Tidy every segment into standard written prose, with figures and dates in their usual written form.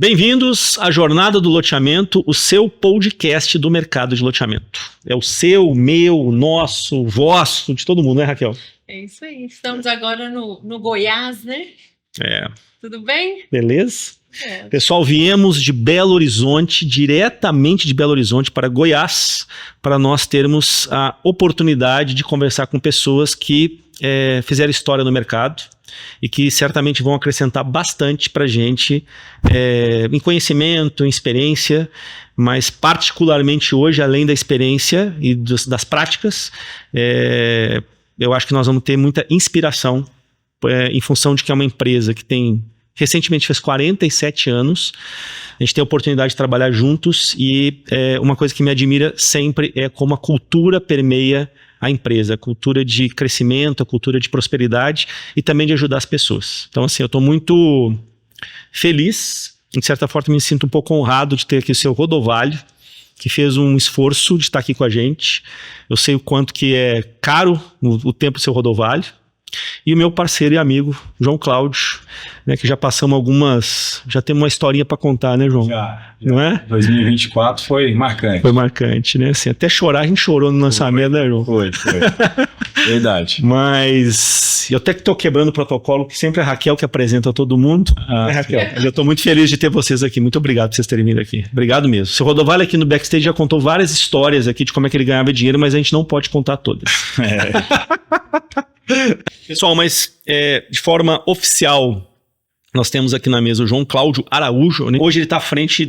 Bem-vindos à Jornada do Loteamento, o seu podcast do mercado de loteamento. É o seu, meu, nosso, vosso, de todo mundo, né, Raquel? É isso aí. Estamos agora no Goiás, né? Tudo bem? Beleza? Pessoal, viemos de Belo Horizonte, diretamente de Belo Horizonte para Goiás, para nós termos a oportunidade de conversar com pessoas que fizeram história no mercado e que certamente vão acrescentar bastante para a gente em conhecimento, em experiência, mas particularmente hoje, além da experiência e das práticas, eu acho que nós vamos ter muita inspiração em função de que é uma empresa que recentemente fez 47 anos, a gente tem a oportunidade de trabalhar juntos e uma coisa que me admira sempre é como a cultura permeia a empresa, a cultura de crescimento, a cultura de prosperidade e também de ajudar as pessoas. Então, assim, eu estou muito feliz, de certa forma me sinto um pouco honrado de ter aqui o seu Rodovalho, que fez um esforço de estar aqui com a gente. Eu sei o quanto que é caro o tempo do seu Rodovalho. E o meu parceiro e amigo, João Cláudio, né, que já passamos já temos uma historinha para contar, né, João? Já. Não é? 2024 foi marcante. Foi marcante, né? Assim, até chorar, a gente chorou no lançamento, né, João? Foi. Verdade. Mas eu até que estou quebrando o protocolo, que sempre é a Raquel que apresenta todo mundo. Raquel, mas eu estou muito feliz de ter vocês aqui. Muito obrigado por vocês terem vindo aqui. Obrigado mesmo. O seu Rodovalho aqui no backstage já contou várias histórias aqui de como é que ele ganhava dinheiro, mas a gente não pode contar todas. Pessoal, mas de forma oficial, nós temos aqui na mesa o João Cláudio Araújo, né? Hoje ele está à frente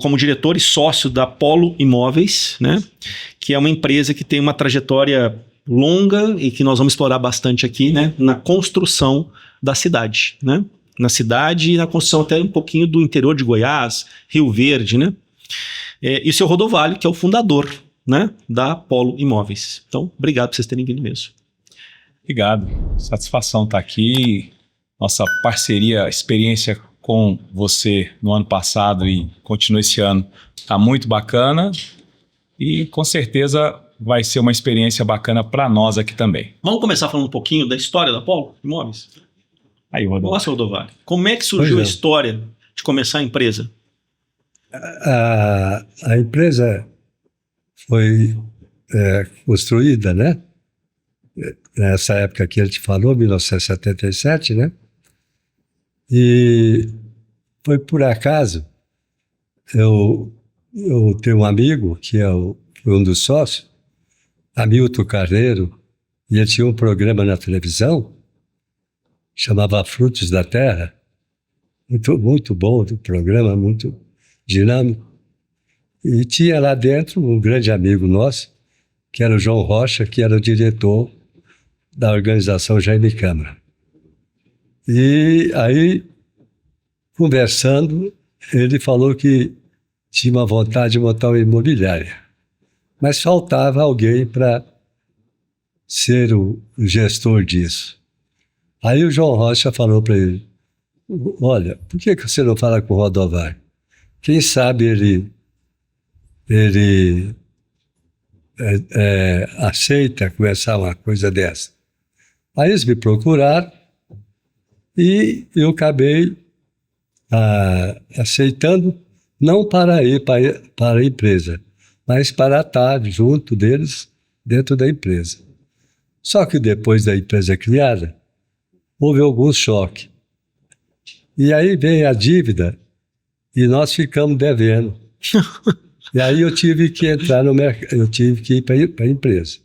como diretor e sócio da Polo Imóveis, né? Que é uma empresa que tem uma trajetória longa e que nós vamos explorar bastante aqui, né? Na construção da cidade, né? Na cidade e na construção até um pouquinho do interior de Goiás, Rio Verde, né? E o seu Rodovalho, que é o fundador, né? Da Polo Imóveis. Então, obrigado por vocês terem vindo mesmo. Obrigado, satisfação estar aqui. Nossa parceria, experiência com você no ano passado e continua esse ano, está muito bacana e com certeza vai ser uma experiência bacana para nós aqui também. Vamos começar falando um pouquinho da história da Polo Imóveis? Aí, Rodovalho. Nossa, Rodovalho. Como é que surgiu a história de começar a empresa? A empresa foi construída, né? Nessa época que ele te falou, 1977, né? E foi por acaso, eu tenho um amigo que foi um dos sócios, Hamilton Carneiro, e ele tinha um programa na televisão, chamava Frutos da Terra, muito bom, um programa muito dinâmico. E tinha lá dentro um grande amigo nosso, que era o João Rocha, que era o diretor da organização Jaime Câmara. E aí, conversando, ele falou que tinha uma vontade de montar uma imobiliária, mas faltava alguém para ser o gestor disso. Aí o João Rocha falou para ele, olha, por que você não fala com o Rodovalho? Quem sabe ele aceita começar uma coisa dessa. Aí eles me procuraram e eu acabei aceitando, não para ir para a empresa, mas para estar junto deles dentro da empresa. Só que depois da empresa criada, houve algum choque. E aí veio a dívida e nós ficamos devendo. E aí eu tive que entrar no mercado, eu tive que ir para a empresa.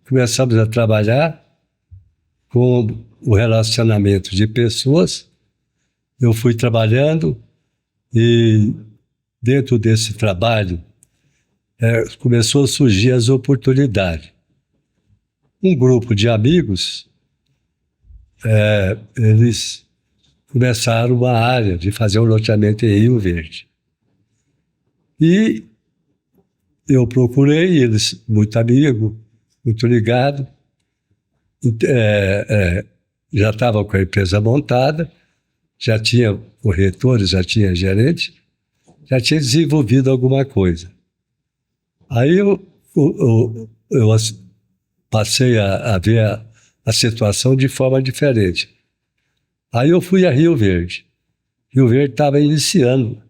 Começamos a trabalhar com o relacionamento de pessoas. Eu fui trabalhando e dentro desse trabalho começou a surgir as oportunidades. Um grupo de amigos, eles começaram uma área de fazer um loteamento em Rio Verde. E eu procurei eles, muito amigo, muito ligado, já estava com a empresa montada, já tinha corretores, já tinha gerente, já tinha desenvolvido alguma coisa. Aí eu passei a ver a situação de forma diferente. Aí eu fui a Rio Verde Rio Verde estava iniciando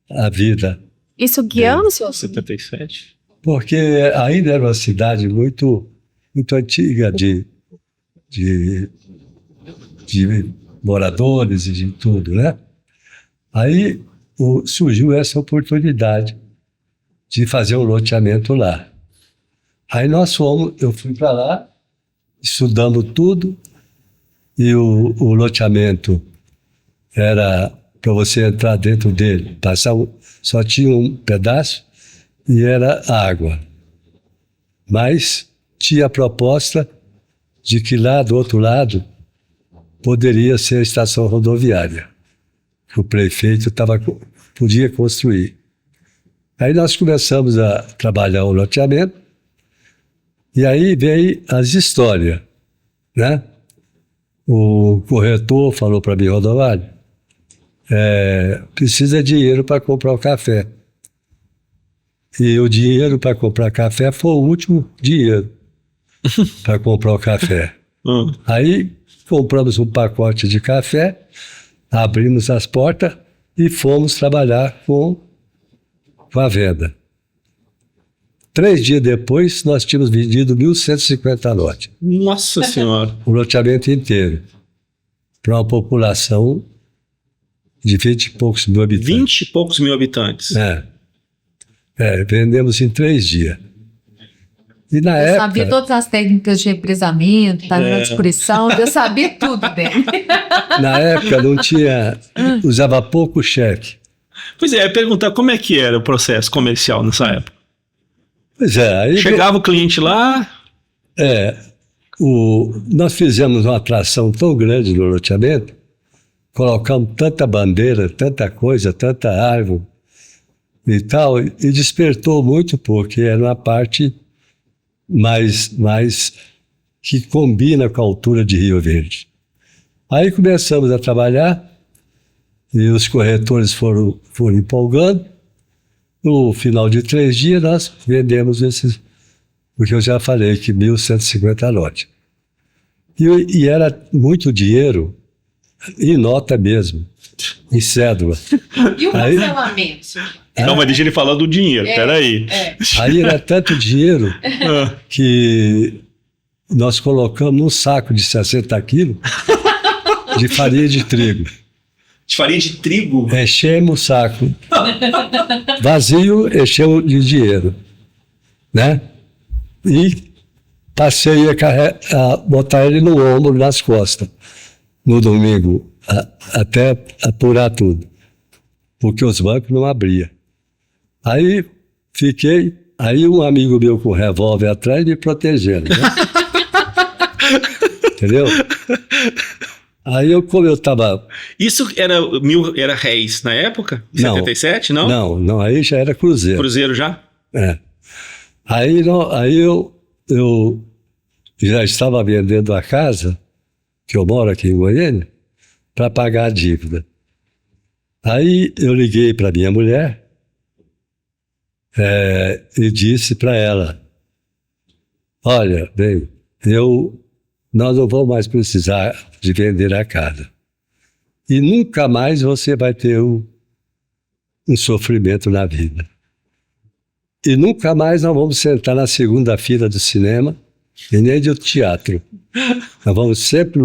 a vida. Isso que ano, senhor? 77. Porque ainda era uma cidade muito, muito antiga de moradores e de tudo, né? Aí surgiu essa oportunidade de fazer um loteamento lá. Aí eu fui para lá, estudamos tudo, e o loteamento era para você entrar dentro dele, só tinha um pedaço e era água. Mas tinha a proposta de que lá do outro lado poderia ser a estação rodoviária, que o prefeito podia construir. Aí nós começamos a trabalhar o loteamento, e aí veio as histórias, né? O corretor falou para mim, Rodovalho, precisa de dinheiro para comprar o café. E o dinheiro para comprar café foi o último dinheiro para comprar o café. Aí compramos um pacote de café, abrimos as portas e fomos trabalhar com a venda. 3 dias depois, nós tínhamos vendido 1.150 lotes. Nossa Senhora! O loteamento inteiro. Para uma população de 20 e poucos mil habitantes. 20 e poucos mil habitantes. Vendemos em 3 dias. E na Eu época... sabia todas as técnicas de represamento, panela de pressão, eu sabia tudo dele. Na época não tinha... Usava pouco cheque. Pois é, eu ia perguntar como é que era o processo comercial nessa época. Pois é, aí... Chegava o cliente lá... Nós fizemos uma atração tão grande no loteamento, colocamos tanta bandeira, tanta coisa, tanta árvore e tal, e despertou muito, porque era uma parte mais que combina com a altura de Rio Verde. Aí começamos a trabalhar e os corretores foram empolgando. No final de 3 dias, nós vendemos porque eu já falei que 1.150 lotes. E era muito dinheiro, em nota mesmo, em cédula. E o parcelamento, senhor? Não, mas deixa ele falar do dinheiro, peraí. Aí era tanto dinheiro que nós colocamos num saco de 60 quilos de farinha de trigo. De farinha de trigo? Enchemos o saco. Vazio, enchemos de dinheiro. Né? E passei a botar ele no ombro, nas costas, no domingo, até apurar tudo. Porque os bancos não abriam. Aí aí um amigo meu com revólver atrás me protegendo. Né? Entendeu? Aí como eu estava... Isso era réis na época? Não, 77, não? Não, aí já era cruzeiro. Cruzeiro já? Aí eu já estava vendendo a casa, que eu moro aqui em Goiânia, para pagar a dívida. Aí eu liguei para minha mulher e disse para ela, olha, bem, nós não vamos mais precisar de vender a casa. E nunca mais você vai ter um sofrimento na vida. E nunca mais nós vamos sentar na segunda fila do cinema e nem do teatro. Nós vamos sempre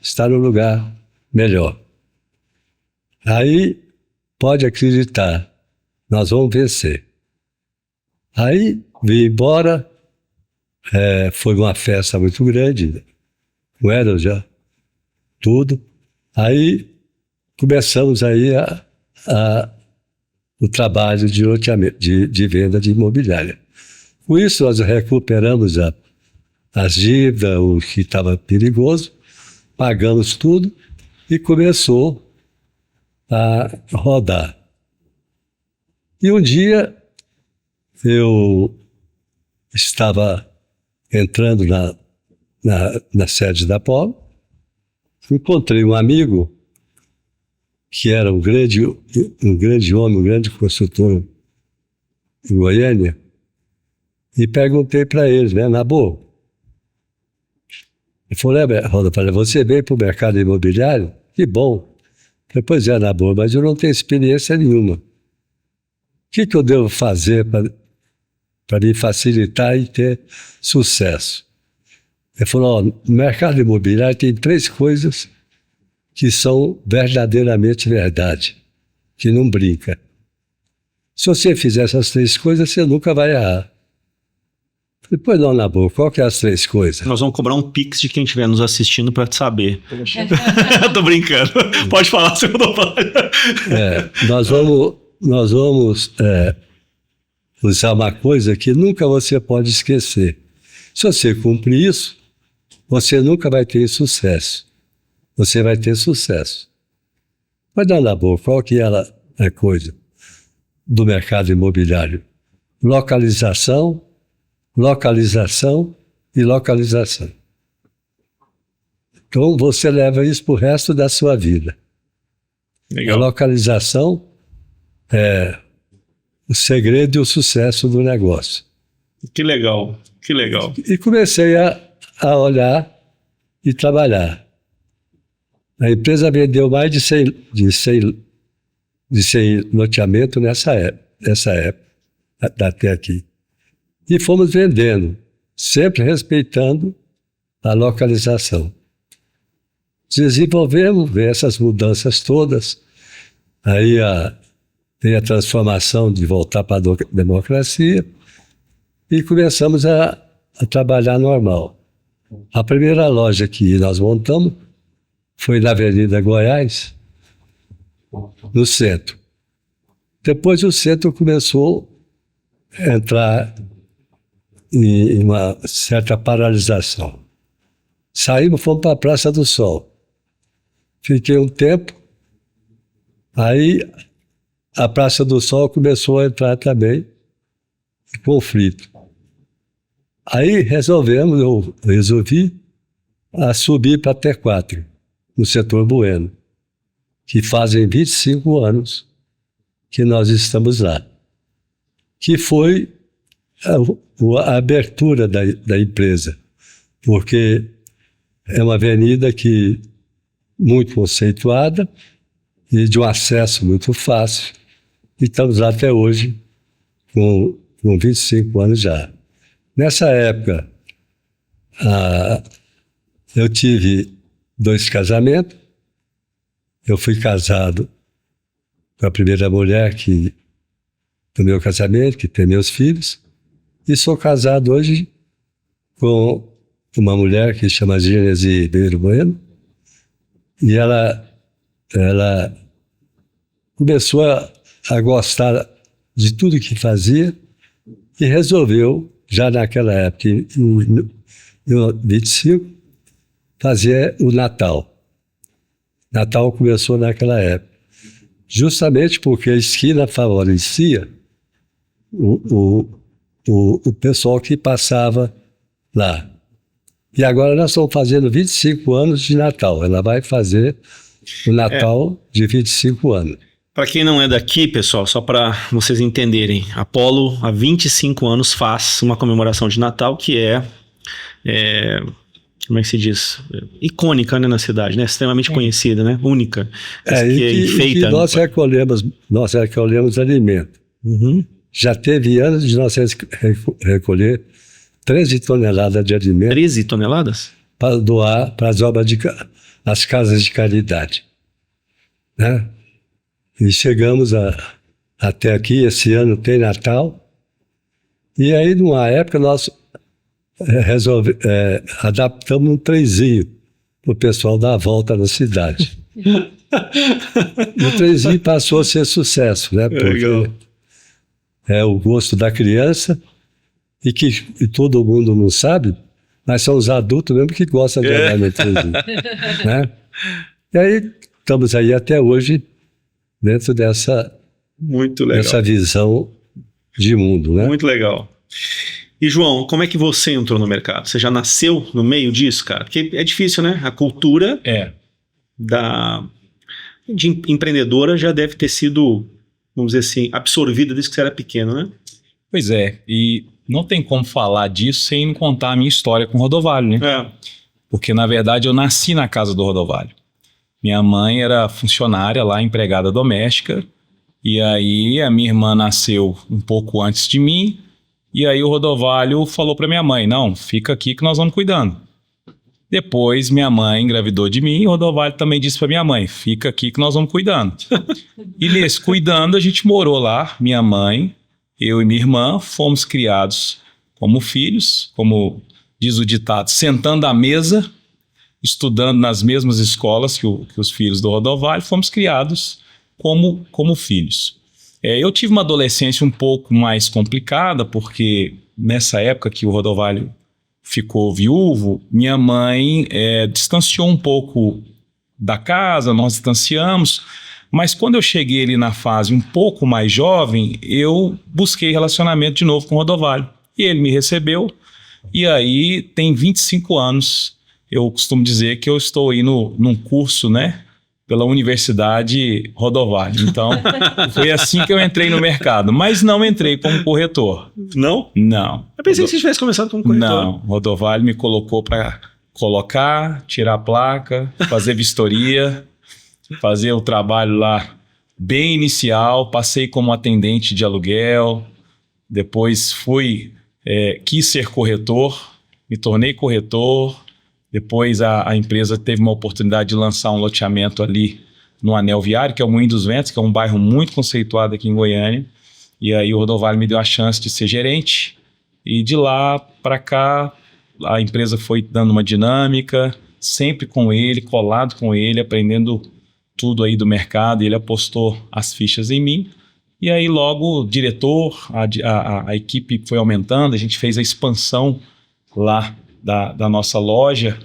estar no lugar melhor. Aí, pode acreditar, nós vamos vencer. Aí, vim embora, foi uma festa muito grande, não era já tudo. Aí, começamos aí o trabalho de loteamento, de venda de imobiliária. Com isso, nós recuperamos as dívidas, o que estava perigoso, pagamos tudo e começou a rodar. E um dia, eu estava entrando na sede da Polo, encontrei um amigo que era um grande homem, um grande construtor em Goiânia, e perguntei para ele, né, na boa. Ele falou, Roda, você veio para o mercado imobiliário? Que bom, Falei, pois é, na boa, mas eu não tenho experiência nenhuma. O que eu devo fazer para me facilitar e ter sucesso? Ele falou, ó, no mercado imobiliário tem 3 coisas que são verdadeiramente verdade, que não brinca. Se você fizer essas 3 coisas, você nunca vai errar. Depois não, na boa, qual que é as 3 coisas? Nós vamos cobrar um pix de quem estiver nos assistindo para saber. Tô brincando. Pode falar, seu Rodovalho. Nós vamos usar uma coisa que nunca você pode esquecer. Se você cumprir isso, você nunca vai ter sucesso. Você vai ter sucesso. Mas não, na boa, qual que é a coisa do mercado imobiliário? Localização, localização e localização. Então você leva isso para o resto da sua vida. Legal. A localização é o segredo e o sucesso do negócio. Que legal, que legal. E comecei a olhar e trabalhar. A empresa vendeu mais de 100 loteamentos nessa época, até aqui. E fomos vendendo, sempre respeitando a localização. Desenvolvemos essas mudanças todas. Aí tem a transformação de voltar para a democracia e começamos a trabalhar normal. A primeira loja que nós montamos foi na Avenida Goiás, no centro. Depois o centro começou a entrar em uma certa paralisação. Saímos, fomos para a Praça do Sol. Fiquei um tempo, aí a Praça do Sol começou a entrar também em conflito. Aí eu resolvi subir para T4, no setor Bueno, que fazem 25 anos que nós estamos lá. Que foi a abertura da empresa, porque é uma avenida muito conceituada e de um acesso muito fácil. E estamos lá até hoje, com 25 anos já. Nessa época, eu tive 2 casamentos. Eu fui casado com a primeira mulher do meu casamento, que tem meus filhos, e sou casado hoje com uma mulher que chama Gênese Ribeiro Bueno, e ela começou a gostar de tudo que fazia e resolveu, já naquela época, em 25, fazer o Natal. Natal começou naquela época, justamente porque a esquina favorecia o pessoal que passava lá. E agora nós estamos fazendo 25 anos de Natal. Ela vai fazer o Natal de 25 anos. Para quem não é daqui, pessoal, só para vocês entenderem, a Polo há 25 anos faz uma comemoração de Natal que como é que se diz? Icônica, né, na cidade, né? Extremamente conhecida, né? Única. Feita. Nós recolhemos alimento. Uhum. Já teve anos de nós recolher 13 toneladas de alimento. 13 toneladas? Para doar para as casas de caridade. Né? E chegamos até aqui, esse ano tem Natal. E aí, numa época, nós adaptamos um trenzinho para o pessoal dar a volta na cidade. O trenzinho passou a ser sucesso, né? Porque é o gosto da criança e todo mundo não sabe, mas são os adultos mesmo que gostam de andar no trenzinho. Né? E aí, estamos aí até hoje dentro dessa visão de mundo. Né? Muito legal. E, João, como é que você entrou no mercado? Você já nasceu no meio disso, cara? Porque é difícil, né? A cultura de empreendedora já deve ter sido, vamos dizer assim, absorvida desde que você era pequeno, né? Pois é, e não tem como falar disso sem contar a minha história com o Rodovalho, né? Porque, na verdade, eu nasci na casa do Rodovalho. Minha mãe era funcionária lá, empregada doméstica, e aí a minha irmã nasceu um pouco antes de mim, e aí o Rodovalho falou para minha mãe, não, fica aqui que nós vamos cuidando. Depois minha mãe engravidou de mim e o Rodovalho também disse para minha mãe, fica aqui que nós vamos cuidando. E nesse cuidando a gente morou lá, minha mãe, eu e minha irmã, fomos criados como filhos, como diz o ditado, sentando à mesa, estudando nas mesmas escolas que os filhos do Rodovalho, fomos criados como filhos. Eu tive uma adolescência um pouco mais complicada, porque nessa época que o Rodovalho ficou viúvo, minha mãe distanciou um pouco da casa, nós distanciamos, mas quando eu cheguei ali na fase um pouco mais jovem, eu busquei relacionamento de novo com o Rodovalho. E ele me recebeu, e aí tem 25 anos, eu costumo dizer que eu estou aí num curso, né, pela Universidade Rodovalho. Então, foi assim que eu entrei no mercado, mas não entrei como corretor. Não? Não. Eu pensei que você tivesse começado como corretor. Não, Rodovalho me colocou para colocar, tirar a placa, fazer vistoria, fazer o trabalho lá bem inicial, passei como atendente de aluguel, depois quis ser corretor, me tornei corretor, depois a empresa teve uma oportunidade de lançar um loteamento ali no Anel Viário, que é o Moinho dos Ventos, que é um bairro muito conceituado aqui em Goiânia, e aí o Rodovalho me deu a chance de ser gerente, e de lá para cá a empresa foi dando uma dinâmica, sempre com ele, colado com ele, aprendendo tudo aí do mercado, e ele apostou as fichas em mim, e aí logo o diretor, a equipe foi aumentando, a gente fez a expansão lá da nossa loja,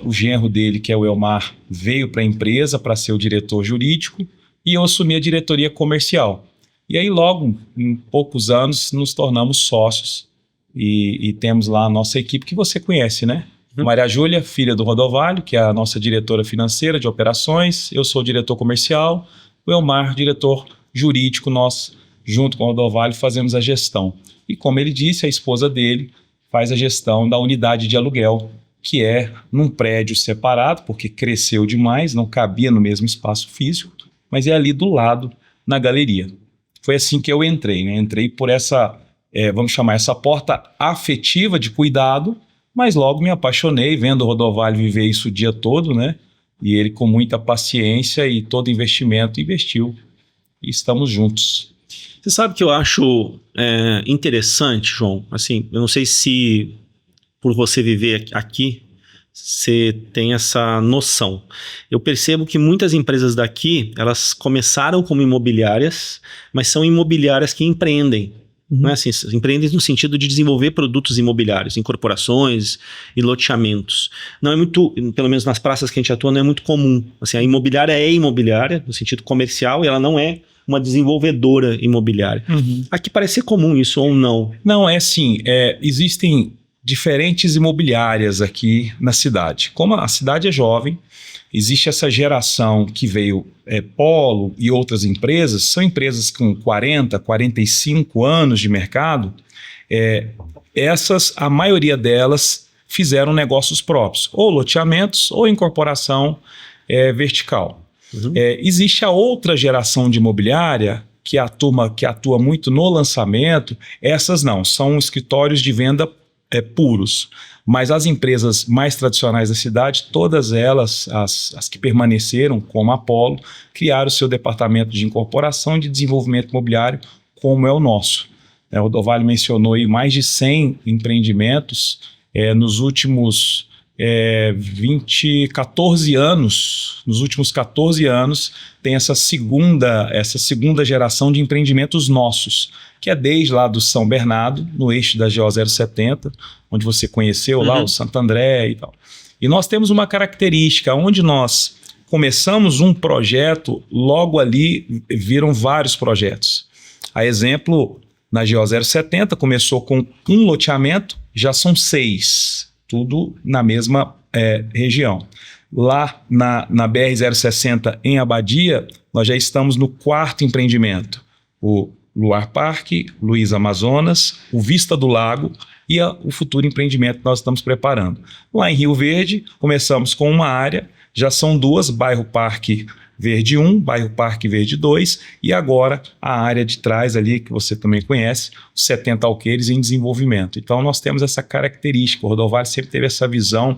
o genro dele, que é o Elmar, veio para a empresa para ser o diretor jurídico, e eu assumi a diretoria comercial. E aí logo, em poucos anos, nos tornamos sócios, e temos lá a nossa equipe que você conhece, né? Maria Júlia, filha do Rodovalho, que é a nossa diretora financeira de operações, eu sou o diretor comercial, o Elmar, diretor jurídico, nós, junto com o Rodovalho, fazemos a gestão. E como ele disse, a esposa dele faz a gestão da unidade de aluguel, que é num prédio separado, porque cresceu demais, não cabia no mesmo espaço físico, mas é ali do lado, na galeria. Foi assim que eu entrei, né? Entrei por essa, vamos chamar essa porta afetiva de cuidado, mas logo me apaixonei, vendo o Rodovalho viver isso o dia todo, né? E ele com muita paciência e todo investimento investiu. E estamos juntos. Você sabe que eu acho interessante, João, assim, eu não sei se por você viver aqui, você tem essa noção. Eu percebo que muitas empresas daqui, elas começaram como imobiliárias, mas são imobiliárias que empreendem. Não é assim, empreendem no sentido de desenvolver produtos imobiliários, incorporações e loteamentos. Não é muito, pelo menos nas praças que a gente atua, não é muito comum. Assim, a imobiliária é imobiliária, no sentido comercial, e ela não é uma desenvolvedora imobiliária. Aqui parece ser comum isso, ou não? Não, assim, existem diferentes imobiliárias aqui na cidade. Como a cidade é jovem, existe essa geração que veio, Polo e outras empresas, são empresas com 40, 45 anos de mercado, a maioria delas fizeram negócios próprios, ou loteamentos ou incorporação vertical. Existe a outra geração de imobiliária, que é a turma que atua muito no lançamento, essas não, são escritórios de venda puros. Mas as empresas mais tradicionais da cidade, todas elas, as que permaneceram, como a Apollo, criaram o seu departamento de incorporação e de desenvolvimento imobiliário, como é o nosso. O Rodovalho mencionou aí mais de 100 empreendimentos nos últimos 14 anos. Nos últimos 14 anos tem essa segunda geração de empreendimentos nossos, que é desde lá do São Bernardo, no eixo da GO 070, onde você conheceu lá o Santo André e tal. E nós temos uma característica, onde nós começamos um projeto, logo ali viram vários projetos. A exemplo, na GO 070 começou com um loteamento, já são 6, tudo na mesma região. Lá na BR-060 em Abadia, nós já estamos no 4º empreendimento. O Luar Parque, Luiz Amazonas, o Vista do Lago e o futuro empreendimento que nós estamos preparando. Lá em Rio Verde, começamos com uma área, já são 2, bairro Parque Verde 1, bairro Parque Verde 2 e agora a área de trás ali, que você também conhece, os 70 alqueires em desenvolvimento. Então nós temos essa característica, o Rodovalho sempre teve essa visão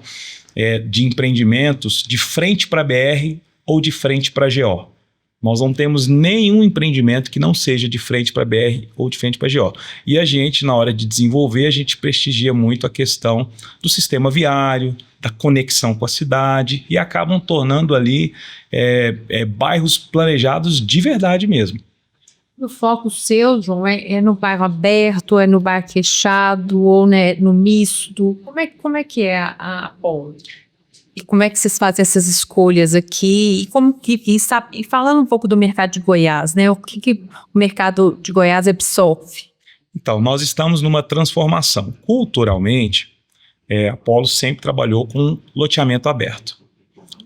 de empreendimentos de frente para a BR ou de frente para a GO. Nós não temos nenhum empreendimento que não seja de frente para a BR ou de frente para a GO. E a gente, na hora de desenvolver, a gente prestigia muito a questão do sistema viário, da conexão com a cidade e acabam tornando ali bairros planejados de verdade mesmo. O foco seu, João, é no bairro aberto, é no bairro fechado ou né, no misto? Como é que é a ponte? E como é que vocês fazem essas escolhas aqui? E falando um pouco do mercado de Goiás, né? O que o mercado de Goiás absorve? Então, nós estamos numa transformação. Culturalmente, a Polo sempre trabalhou com loteamento aberto.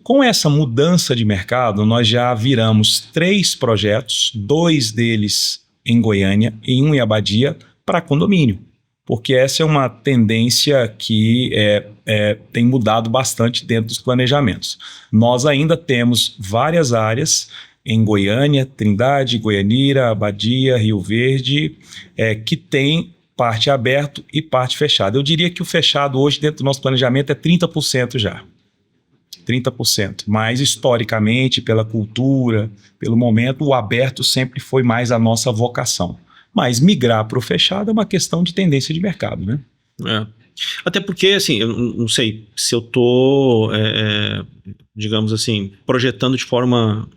Com essa mudança de mercado, nós já viramos 3 projetos, 2 deles em Goiânia e 1 em Abadia, para condomínio. Porque essa é uma tendência que tem mudado bastante dentro dos planejamentos. Nós ainda temos várias áreas em Goiânia, Trindade, Goianira, Abadia, Rio Verde, que tem parte aberta e parte fechada. Eu diria que o fechado hoje dentro do nosso planejamento é 30% já. 30%. Mas historicamente, pela cultura, pelo momento, o aberto sempre foi mais a nossa vocação. Mas migrar para o fechado é uma questão de tendência de mercado, né? Até porque, assim, eu não sei se eu estou, digamos assim, projetando de forma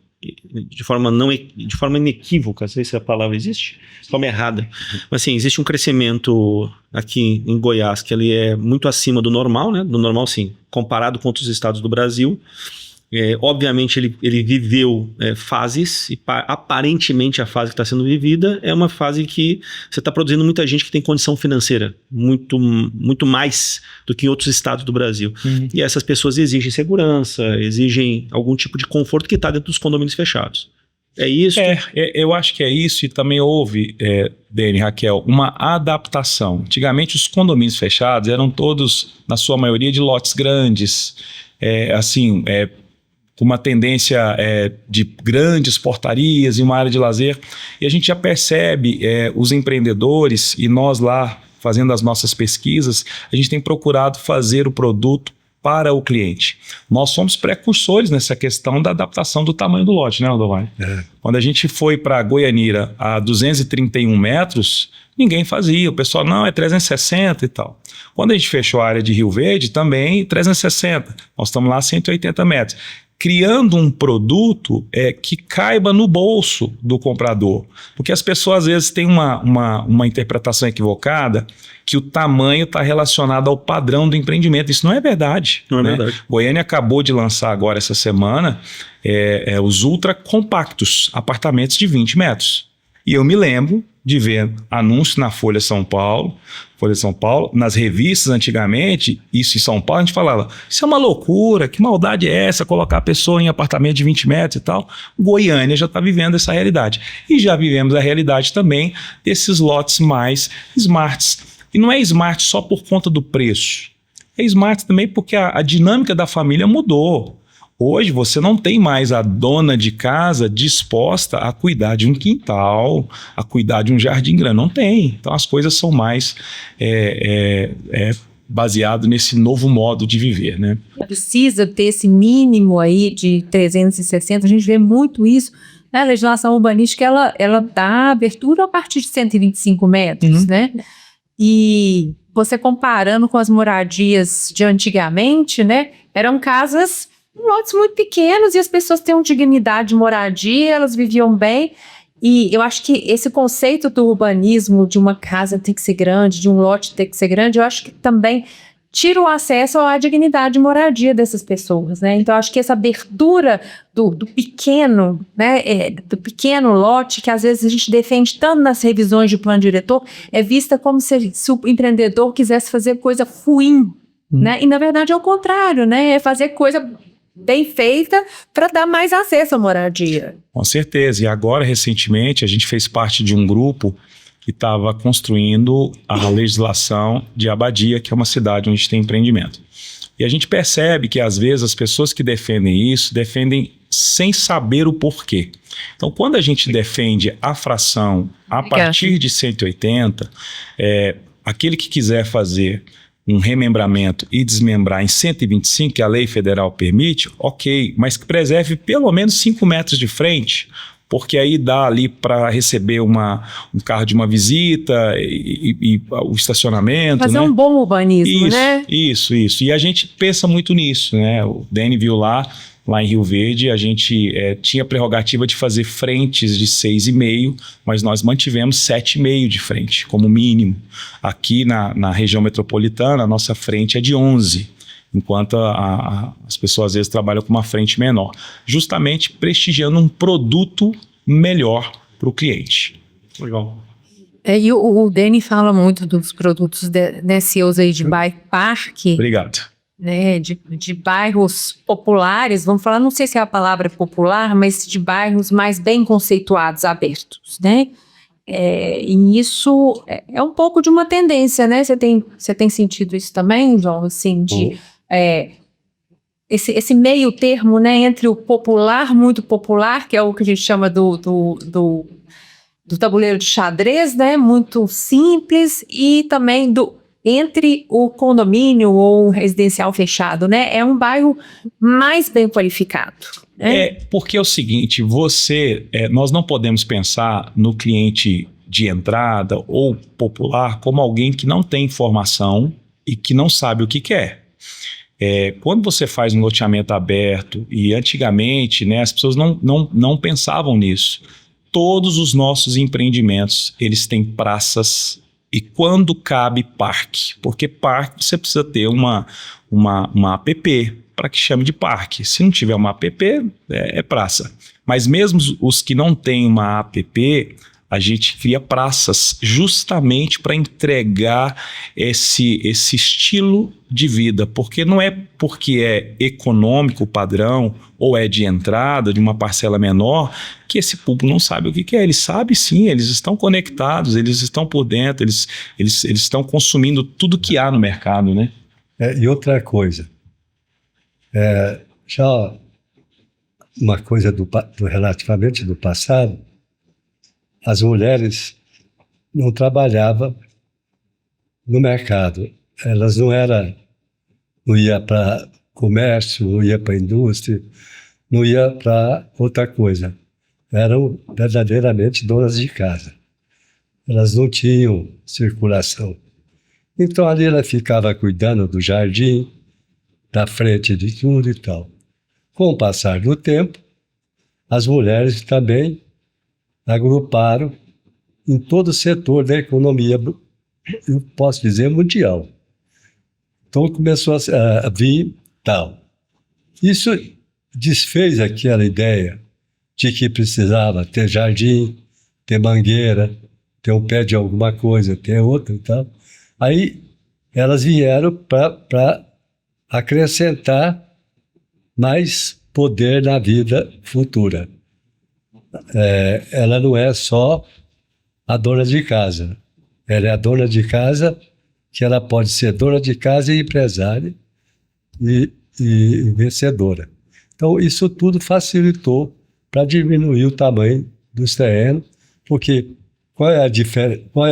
inequívoca, não sei se a palavra existe, de forma errada. Mas, assim, existe um crescimento aqui em Goiás que ele é muito acima do normal, né? Do normal, sim, comparado com outros estados do Brasil. Obviamente ele viveu fases e aparentemente a fase que está sendo vivida é uma fase que você está produzindo muita gente que tem condição financeira muito mais do que em outros estados do Brasil. E essas pessoas exigem segurança, exigem algum tipo de conforto que está dentro dos condomínios fechados. É isso? Eu acho que é isso, e também houve, Dani, Raquel, uma adaptação. Antigamente os condomínios fechados eram todos, na sua maioria, de lotes grandes, com uma tendência de grandes portarias e uma área de lazer, e a gente já percebe os empreendedores, e nós lá fazendo as nossas pesquisas, a gente tem procurado fazer o produto para o cliente. Nós somos precursores nessa questão da adaptação do tamanho do lote, né, Rodovalho? Quando a gente foi para Goianira a 231 metros, ninguém fazia, o pessoal, não, é 360 e tal. Quando a gente fechou a área de Rio Verde, também 360, nós estamos lá a 180 metros. Criando um produto que caiba no bolso do comprador. Porque as pessoas às vezes têm uma interpretação equivocada que o tamanho está relacionado ao padrão do empreendimento. Isso não é verdade. Não é né? verdade. Goiânia acabou de lançar agora essa semana os ultra compactos, apartamentos de 20 metros. E eu me lembro de ver anúncio na Folha de São Paulo, nas revistas antigamente, isso em São Paulo, a gente falava, isso é uma loucura, que maldade é essa, colocar a pessoa em apartamento de 20 metros e tal. Goiânia já está vivendo essa realidade. E já vivemos a realidade também desses lotes mais smarts. E não é smart só por conta do preço, é smart também porque a dinâmica da família mudou. Hoje você não tem mais a dona de casa disposta a cuidar de um quintal, a cuidar de um jardim grande. Não tem. Então as coisas são mais baseado nesse novo modo de viver, né? Precisa ter esse mínimo aí de 360, a gente vê muito isso. A legislação urbanística, ela dá abertura a partir de 125 metros, né? E você comparando com as moradias de antigamente, né? Eram casas lotes muito pequenos e as pessoas tinham dignidade de moradia, elas viviam bem. E eu acho que esse conceito do urbanismo, de uma casa ter que ser grande, de um lote ter que ser grande, eu acho que também tira o acesso à dignidade de moradia dessas pessoas, né? Então, eu acho que essa abertura do pequeno, né, do pequeno lote, que às vezes a gente defende tanto nas revisões de plano diretor, é vista como se o empreendedor quisesse fazer coisa ruim, né? E, na verdade, é o contrário, né? É fazer coisa bem feita para dar mais acesso à moradia. Com certeza. E agora, recentemente, a gente fez parte de um grupo que estava construindo a legislação de Abadia, que é uma cidade onde tem empreendimento. E a gente percebe que, às vezes, as pessoas que defendem isso, defendem sem saber o porquê. Então, quando a gente defende a fração a partir de 180, aquele que quiser fazer um remembramento e desmembrar em 125, que a lei federal permite, ok, mas que preserve pelo menos 5 metros de frente, porque aí dá ali para receber um carro de uma visita e o estacionamento. Fazer um bom urbanismo, né? Isso. E a gente pensa muito nisso, né? O Dani viu lá em Rio Verde, a gente tinha a prerrogativa de fazer frentes de 6,5, mas nós mantivemos 7,5 de frente, como mínimo. Aqui na região metropolitana, a nossa frente é de 11, enquanto as pessoas às vezes trabalham com uma frente menor, justamente prestigiando um produto melhor para o cliente. Legal. E o Dani fala muito dos produtos seus aí de bike park. Obrigado. Né, de bairros populares, vamos falar, não sei se é a palavra popular, mas de bairros mais bem conceituados, abertos, né? E isso é um pouco de uma tendência, né? Você tem sentido isso também, João? Assim, esse meio termo, né, entre o popular, muito popular, que é o que a gente chama do tabuleiro de xadrez, né? Muito simples, e também entre o condomínio ou o residencial fechado, né? É um bairro mais bem qualificado. Né? Porque é o seguinte, nós não podemos pensar no cliente de entrada ou popular como alguém que não tem informação e que não sabe o que quer. Quando você faz um loteamento aberto, e antigamente, né, as pessoas não pensavam nisso. Todos os nossos empreendimentos, eles têm praças. E quando cabe parque, porque parque você precisa ter uma app para que chame de parque. Se não tiver uma app, é praça. Mas mesmo os que não têm uma app, a gente cria praças justamente para entregar esse estilo de vida, porque não é porque é econômico o padrão ou é de entrada de uma parcela menor que esse público não sabe o que é. Ele sabe sim, eles estão conectados, eles estão por dentro, eles estão consumindo tudo que há no mercado, né? E outra coisa, já uma coisa relativamente do passado, as mulheres não trabalhavam no mercado. Elas não iam para comércio, não iam para indústria, não iam para outra coisa. Eram verdadeiramente donas de casa. Elas não tinham circulação. Então ali ela ficava cuidando do jardim, da frente de tudo e tal. Com o passar do tempo, as mulheres também agruparam em todo o setor da economia, eu posso dizer, mundial. Então começou a vir tal. Isso desfez aquela ideia de que precisava ter jardim, ter mangueira, ter um pé de alguma coisa, ter outra e tal. Aí elas vieram para acrescentar mais poder na vida futura. Ela não é só a dona de casa. Ela é a dona de casa, que ela pode ser dona de casa e empresária e vencedora. Então, isso tudo facilitou para diminuir o tamanho dos terrenos, porque qual é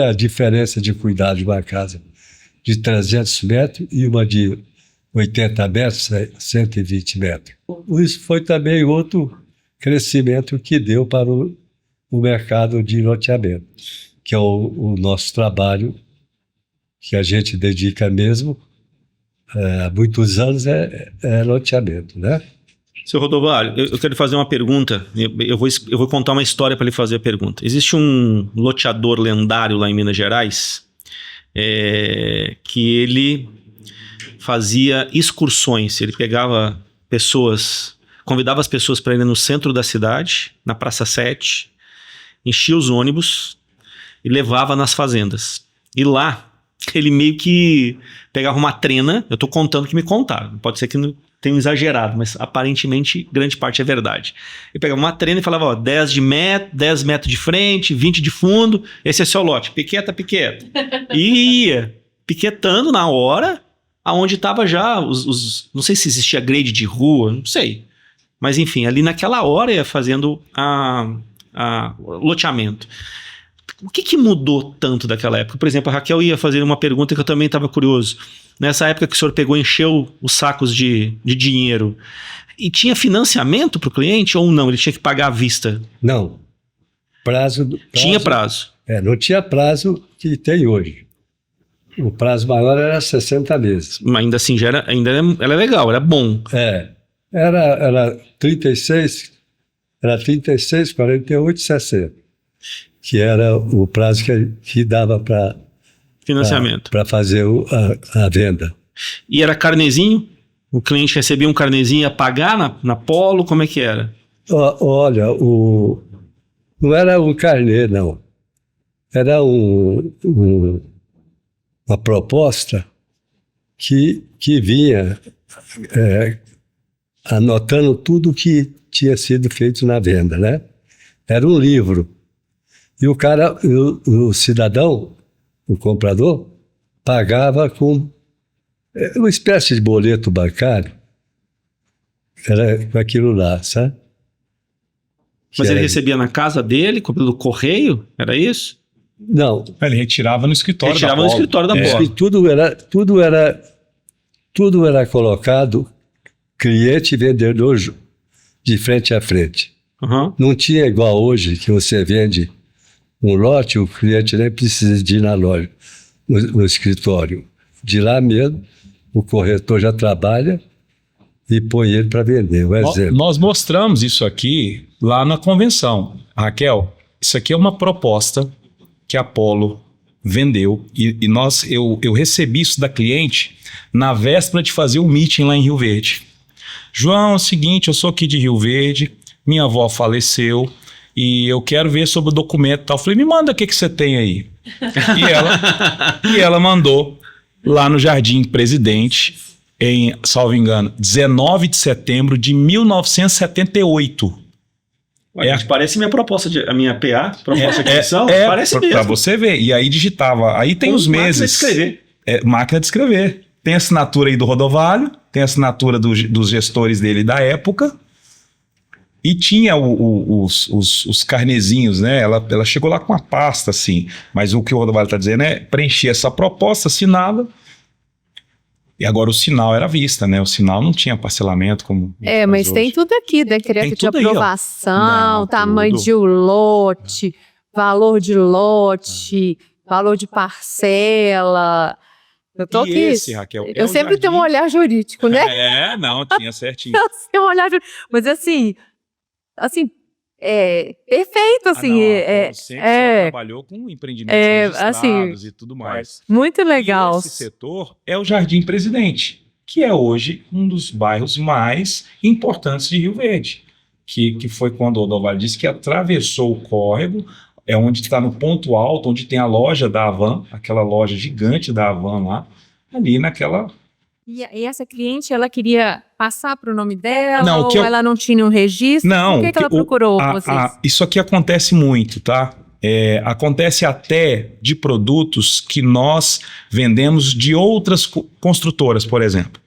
a diferença de cuidar de uma casa de 300 metros e uma de 80 metros, 120 metros? Isso foi também outro crescimento que deu para o mercado de loteamento, que é o nosso trabalho, que a gente dedica mesmo há muitos anos, é loteamento, né? Seu Rodovalho, eu quero fazer uma pergunta, eu vou contar uma história para lhe fazer a pergunta. Existe um loteador lendário lá em Minas Gerais, que ele fazia excursões, ele pegava pessoas, convidava as pessoas para ir no centro da cidade, na Praça 7, enchia os ônibus e levava nas fazendas. E lá, ele meio que pegava uma trena, eu estou contando o que me contaram, pode ser que não tenha exagerado, mas aparentemente grande parte é verdade. Ele pegava uma trena e falava, ó, 10 metros de frente, 20 de fundo, esse é seu lote, piqueta. E ia piquetando na hora, aonde estava já não sei se existia grade de rua, não sei. Mas enfim, ali naquela hora ia fazendo loteamento. O que mudou tanto daquela época? Por exemplo, a Raquel ia fazer uma pergunta que eu também estava curioso. Nessa época que o senhor pegou e encheu os sacos de dinheiro, e tinha financiamento para o cliente ou não? Ele tinha que pagar à vista? Não. Prazo. Tinha prazo? Não tinha prazo que tem hoje. O prazo maior era 60 meses. Mas ainda assim, era legal, era bom. Era 36, 48, 60. Que era o prazo que dava para financiamento. Para fazer a venda. E era carnezinho? O cliente recebia um carnezinho a pagar na Polo? Como é que era? Olha, não era um carnê, não. Era uma proposta que vinha anotando tudo que tinha sido feito na venda, né? Era um livro. E o cidadão, o comprador, pagava com uma espécie de boleto bancário. Era com aquilo lá, sabe? Mas ele recebia na casa dele, pelo correio? Era isso? Não. Ele retirava no escritório da Polo. No escritório da Polo. E tudo era colocado cliente e vendedor de frente a frente. Uhum. Não tinha igual hoje, que você vende um lote, o cliente nem precisa de ir na loja, no escritório. De lá mesmo, o corretor já trabalha e põe ele para vender. Um exemplo. Nós mostramos isso aqui lá na convenção. Raquel, isso aqui é uma proposta que a Polo vendeu e eu recebi isso da cliente na véspera de fazer um meeting lá em Rio Verde. João, é o seguinte, eu sou aqui de Rio Verde, minha avó faleceu e eu quero ver sobre o documento e tal. Eu falei, me manda o que você tem aí. E ela mandou lá no Jardim Presidente, em, salvo engano, 19 de setembro de 1978. Parece minha proposta, a minha PA, proposta de aquisição, parece mesmo. Para você ver. E aí digitava, aí tem os meses. Máquina de escrever. Máquina de escrever. Tem a assinatura aí do Rodovalho, tem a assinatura dos gestores dele da época, e tinha os carnezinhos, né? Ela chegou lá com uma pasta, assim, mas o que o Rodovalho está dizendo é preencher essa proposta, assinava, e agora o sinal era à vista, né? O sinal não tinha parcelamento como... mas hoje tem tudo aqui, decreto de aprovação, tamanho de lote, valor de lote, valor de parcela... Eu tô aqui. Esse, Raquel, eu sempre tenho um olhar jurídico, né? Não, tinha certinho. Eu tenho um olhar jurídico. Mas assim, perfeito, assim. Sempre só trabalhou com empreendimentos registrados e tudo mais. Muito legal. E esse setor é o Jardim Presidente, que é hoje um dos bairros mais importantes de Rio Verde, que foi quando o Rodovalho disse que atravessou o córrego, é onde está no ponto alto, onde tem a loja da Havan, aquela loja gigante da Havan lá, ali naquela... E essa cliente, ela queria passar para o nome dela, não, ou ela não tinha um registro? Não. Por que ela procurou vocês? Isso aqui acontece muito, tá? Acontece até de produtos que nós vendemos de outras construtoras, por exemplo.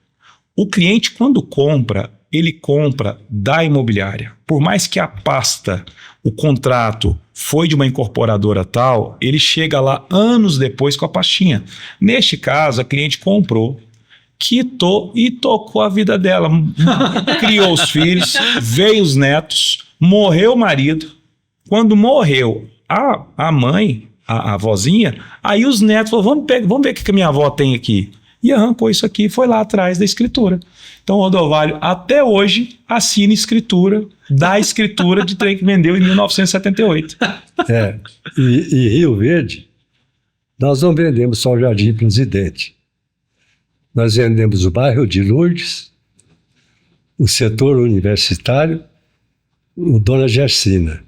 O cliente, quando compra, ele compra da imobiliária. Por mais que a pasta, o contrato foi de uma incorporadora tal, ele chega lá anos depois com a pastinha. Neste caso, a cliente comprou, quitou e tocou a vida dela. Criou os filhos, veio os netos, morreu o marido. Quando morreu a mãe, a avózinha, aí os netos falaram, vamos ver o que a minha avó tem aqui. E arrancou isso aqui e foi lá atrás da escritura. Então o Rodovalho até hoje assina escritura da escritura de trem que vendeu em 1978. E Rio Verde, nós não vendemos só o Jardim Presidente. Nós vendemos o bairro de Lourdes, o setor universitário, o Dona Gersina.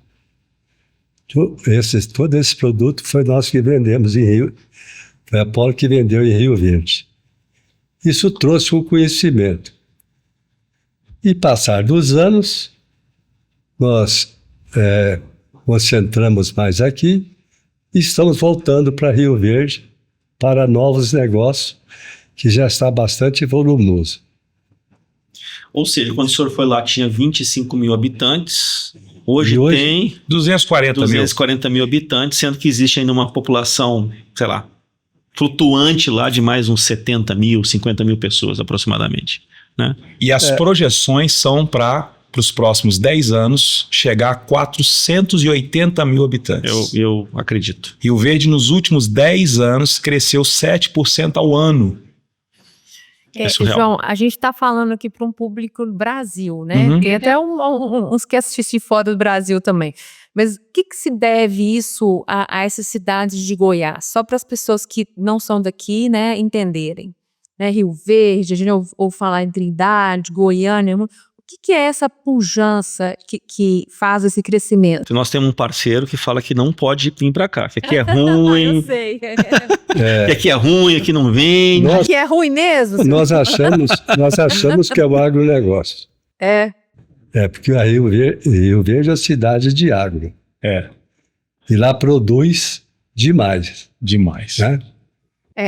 Todo esse produto foi nós que vendemos em Rio, foi a Polo que vendeu em Rio Verde. Isso trouxe um conhecimento. E passar dos anos, nós concentramos mais aqui e estamos voltando para Rio Verde para novos negócios que já está bastante volumoso. Ou seja, quando o senhor foi lá, tinha 25 mil habitantes. Hoje tem 240 mil habitantes, sendo que existe ainda uma população, sei lá, flutuante lá de mais uns 70 mil, 50 mil pessoas aproximadamente, né? E as projeções são para os próximos 10 anos chegar a 480 mil habitantes. Eu acredito. Rio Verde, nos últimos 10 anos, cresceu 7% ao ano. João, a gente está falando aqui para um público do Brasil, né? Tem até uns que assistem fora do Brasil também. Mas o que se deve isso a essas cidades de Goiás? Só para as pessoas que não são daqui, né, entenderem. Né? Rio Verde, a gente ouve falar em Trindade, Goiânia. O que é essa pujança que faz esse crescimento? Nós temos um parceiro que fala que não pode vir para cá, que aqui é ruim. Eu sei. Que aqui é ruim, aqui não vem. Aqui é ruim mesmo? Nós achamos que é o agronegócio. Porque a Rio Verde é cidade de agro. E lá produz demais. Demais. Né?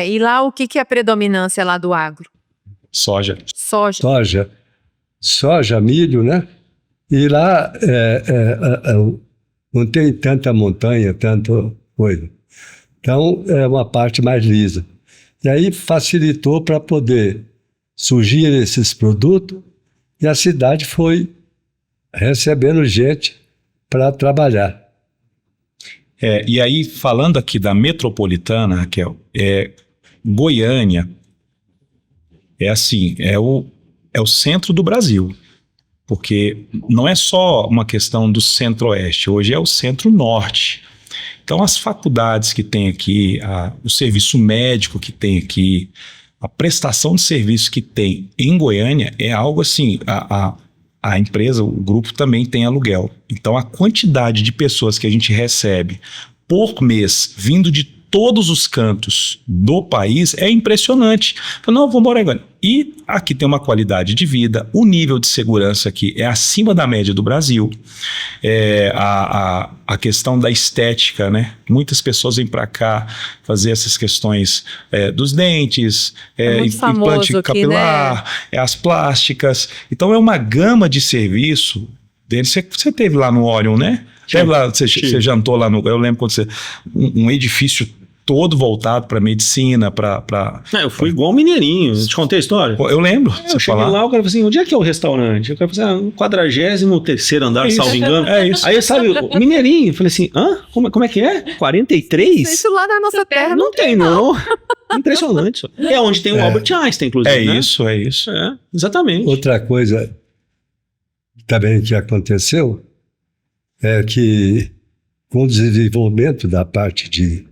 E lá o que é a predominância lá do agro? Soja. Soja, milho, né? E lá não tem tanta montanha, tanta coisa. Então, é uma parte mais lisa. E aí facilitou para poder surgir esses produtos e a cidade foi recebendo gente para trabalhar. E aí, falando aqui da metropolitana, Raquel, Goiânia é o centro do Brasil, porque não é só uma questão do centro-oeste, hoje é o centro-norte. Então, as faculdades que tem aqui, o serviço médico que tem aqui, a prestação de serviço que tem em Goiânia é algo assim, a empresa, o grupo também tem aluguel. Então, a quantidade de pessoas que a gente recebe por mês, vindo de todos os cantos do país, é impressionante. Não, vou morar em Goiânia. E aqui tem uma qualidade de vida, o nível de segurança aqui é acima da média do Brasil. A questão da estética, né? Muitas pessoas vêm para cá fazer essas questões dos dentes, implante capilar, né? As plásticas. Então é uma gama de serviço dele. Você teve lá no Orion, né? Você jantou lá no... Eu lembro quando um edifício todo voltado para medicina, eu fui igual um mineirinho, eu te contei a história? Eu lembro. Eu cheguei lá, o cara falou assim, onde é que é o restaurante? O cara falou assim, no 43º andar, salvo engano. É isso. Aí, sabe, o mineirinho, eu falei assim, como é que é? 43? Isso lá na nossa terra não tem, não. Impressionante isso. É onde tem o Albert Einstein, inclusive, né? Isso. Exatamente. Outra coisa também que aconteceu é que com o desenvolvimento da parte de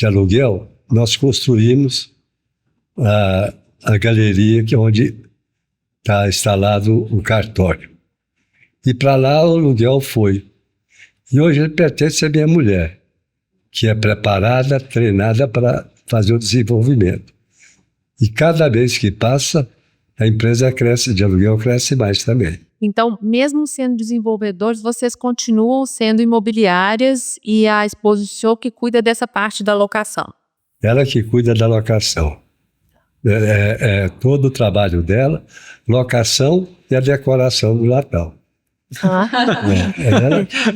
aluguel, nós construímos a galeria que é onde está instalado o cartório. E para lá o aluguel foi. E hoje ele pertence à minha mulher, que é preparada, treinada para fazer o desenvolvimento. E cada vez que passa, a empresa cresce, de aluguel cresce mais também. Então, mesmo sendo desenvolvedores, vocês continuam sendo imobiliárias e a esposa do senhor que cuida dessa parte da locação? Ela que cuida da locação. Todo o trabalho dela, locação e a decoração do Natal.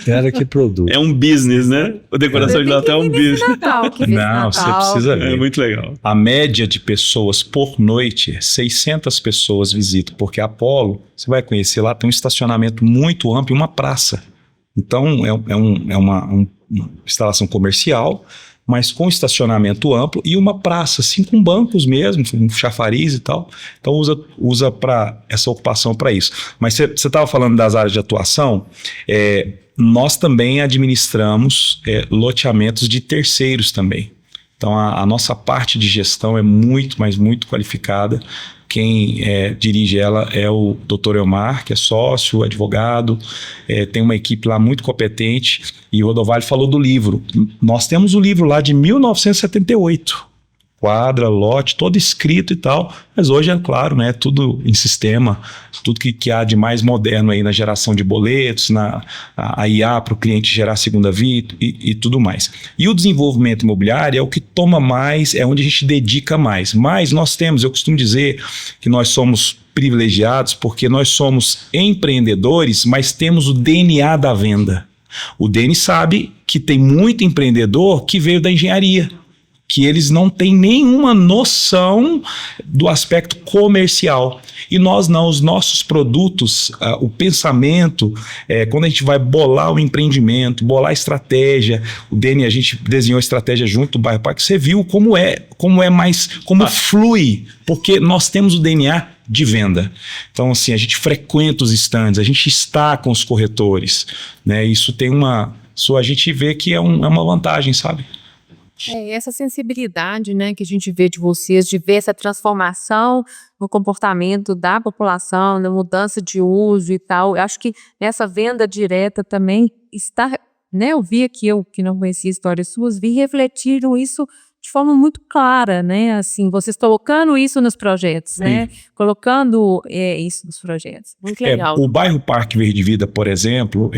Ela que produz. É um business, né? A decoração de Natal é um business. Você precisa ver. É muito legal. A média de pessoas por noite, 600 pessoas visitam, porque a Apollo, você vai conhecer lá, tem um estacionamento muito amplo e uma praça. Então, é uma instalação comercial, mas com estacionamento amplo e uma praça, assim, com bancos mesmo, um chafariz e tal. Então usa para essa ocupação para isso. Mas você estava falando das áreas de atuação, nós também administramos loteamentos de terceiros também. Então a nossa parte de gestão é muito, mas muito qualificada. Quem dirige ela é o Dr. Elmar, que é sócio, advogado, tem uma equipe lá muito competente. E o Rodovalho falou do livro. Nós temos o livro lá de 1978. quadra, lote, todo escrito e tal, mas hoje é claro, né, tudo em sistema, tudo que há de mais moderno aí na geração de boletos, a IA para o cliente gerar segunda via e tudo mais. E o desenvolvimento imobiliário é o que toma mais, é onde a gente dedica mais. Mas nós temos, eu costumo dizer que nós somos privilegiados porque nós somos empreendedores, mas temos o DNA da venda. O Denis sabe que tem muito empreendedor que veio da engenharia, que eles não têm nenhuma noção do aspecto comercial. E nós não, os nossos produtos, o pensamento, quando a gente vai bolar o empreendimento, bolar a estratégia, o Denis, a gente desenhou a estratégia junto do Bairro Parque, você viu como flui, porque nós temos o DNA de venda. Então, assim, a gente frequenta os stands, a gente está com os corretores, né? Isso tem a gente vê que é uma vantagem, sabe? Essa sensibilidade, né, que a gente vê de vocês, de ver essa transformação no comportamento da população, na mudança de uso e tal, eu acho que nessa venda direta também está, né, eu vi aqui, eu que não conhecia histórias suas, vi refletiram isso de forma muito clara, né, assim, vocês colocando isso nos projetos, né, colocando isso nos projetos, muito legal. O Bairro Parque Verde Vida, por exemplo,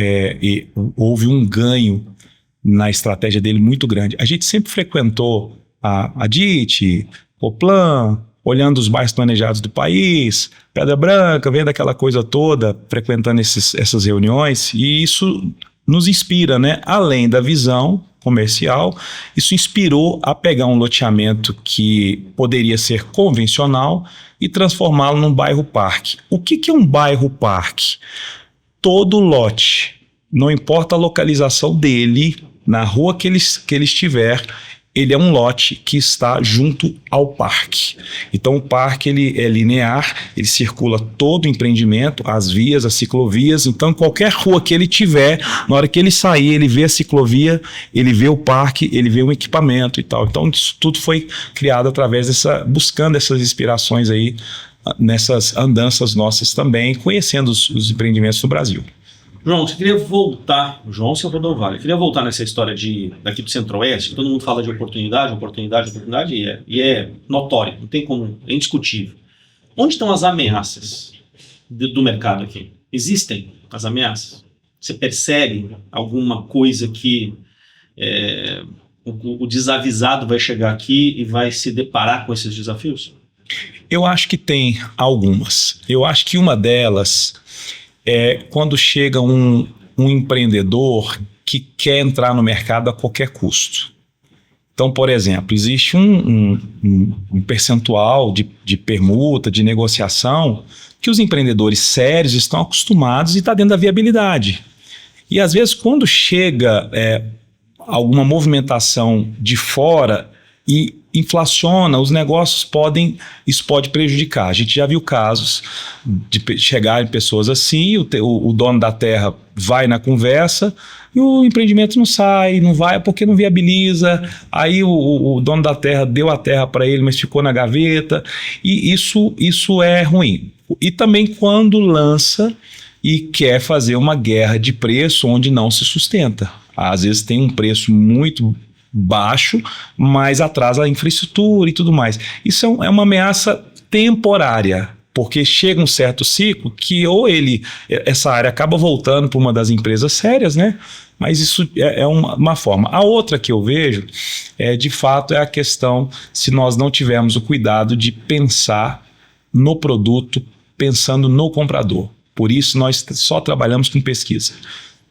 houve um ganho na estratégia dele muito grande. A gente sempre frequentou a DIT, Coplan, olhando os bairros planejados do país, Pedra Branca, vendo aquela coisa toda, frequentando essas reuniões, e isso nos inspira, né? Além da visão comercial, isso inspirou a pegar um loteamento que poderia ser convencional e transformá-lo num bairro parque. O que é um bairro parque? Todo lote, não importa a localização dele, na rua que ele estiver, ele é um lote que está junto ao parque. Então o parque ele é linear, ele circula todo o empreendimento, as vias, as ciclovias. Então qualquer rua que ele tiver, na hora que ele sair, ele vê a ciclovia, ele vê o parque, ele vê o equipamento e tal. Então isso tudo foi criado através buscando essas inspirações aí, nessas andanças nossas também, conhecendo os empreendimentos do Brasil. João, você queria voltar, João Silva do Vale, queria voltar nessa história daqui do Centro-Oeste, que todo mundo fala de oportunidade, e é notório, não tem como, é indiscutível. Onde estão as ameaças do mercado aqui? Existem as ameaças? Você percebe alguma coisa que o desavisado vai chegar aqui e vai se deparar com esses desafios? Eu acho que tem algumas. Eu acho que uma delas é quando chega um empreendedor que quer entrar no mercado a qualquer custo. Então, por exemplo, existe um percentual de permuta, de negociação, que os empreendedores sérios estão acostumados e está dentro da viabilidade. E às vezes quando chega alguma movimentação de fora e inflaciona, os negócios isso pode prejudicar. A gente já viu casos de chegarem pessoas assim, o dono da terra vai na conversa e o empreendimento não sai, não vai porque não viabiliza, aí o dono da terra deu a terra para ele, mas ficou na gaveta, e isso é ruim. E também quando lança e quer fazer uma guerra de preço onde não se sustenta. Às vezes tem um preço muito baixo, mas atrasa a infraestrutura e tudo mais. Isso é uma ameaça temporária, porque chega um certo ciclo que essa área acaba voltando para uma das empresas sérias, né? Mas isso é uma forma. A outra que eu vejo, de fato, é a questão se nós não tivermos o cuidado de pensar no produto, pensando no comprador. Por isso nós só trabalhamos com pesquisa.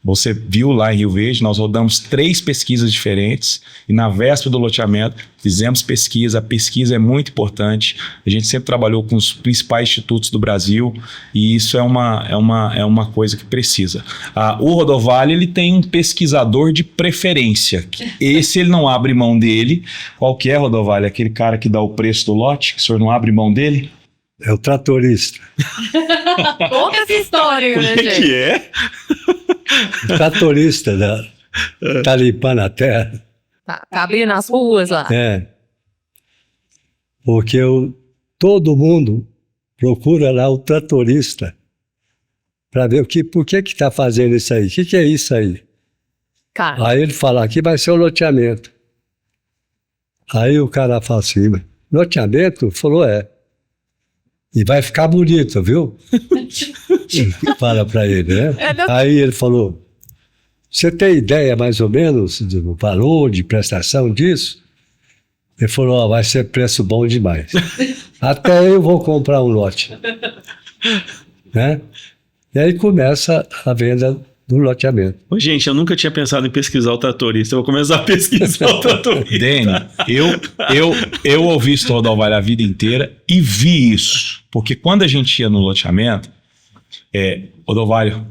Você viu lá em Rio Verde, nós rodamos 3 pesquisas diferentes e na véspera do loteamento fizemos pesquisa. A pesquisa é muito importante. A gente sempre trabalhou com os principais institutos do Brasil e isso é uma coisa que precisa. O Rodovale ele tem um pesquisador de preferência. Esse ele não abre mão dele. Qual que é, Rodovale? Aquele cara que dá o preço do lote, que o senhor não abre mão dele? É o tratorista. Outra história, né, gente? Que é? O tratorista tá limpando a terra. Tá abrindo as ruas lá. Porque todo mundo procura lá o tratorista para ver por que está fazendo isso aí. O que é isso aí? Cara. Aí ele fala, aqui vai ser o loteamento. Aí o cara fala assim, loteamento? Falou, é. E vai ficar bonito, viu? Fala para ele, né? Aí ele falou, você tem ideia mais ou menos do valor de prestação disso? Ele falou, ó, vai ser preço bom demais. Até eu vou comprar um lote. Né? E aí começa a venda do loteamento. Ô, gente, eu nunca tinha pensado em pesquisar o tratorista. Eu vou começar a pesquisar o tratorista. Dene, eu ouvi isso do Rodovalho a vida inteira e vi isso. Porque quando a gente ia no loteamento, Rodovalho,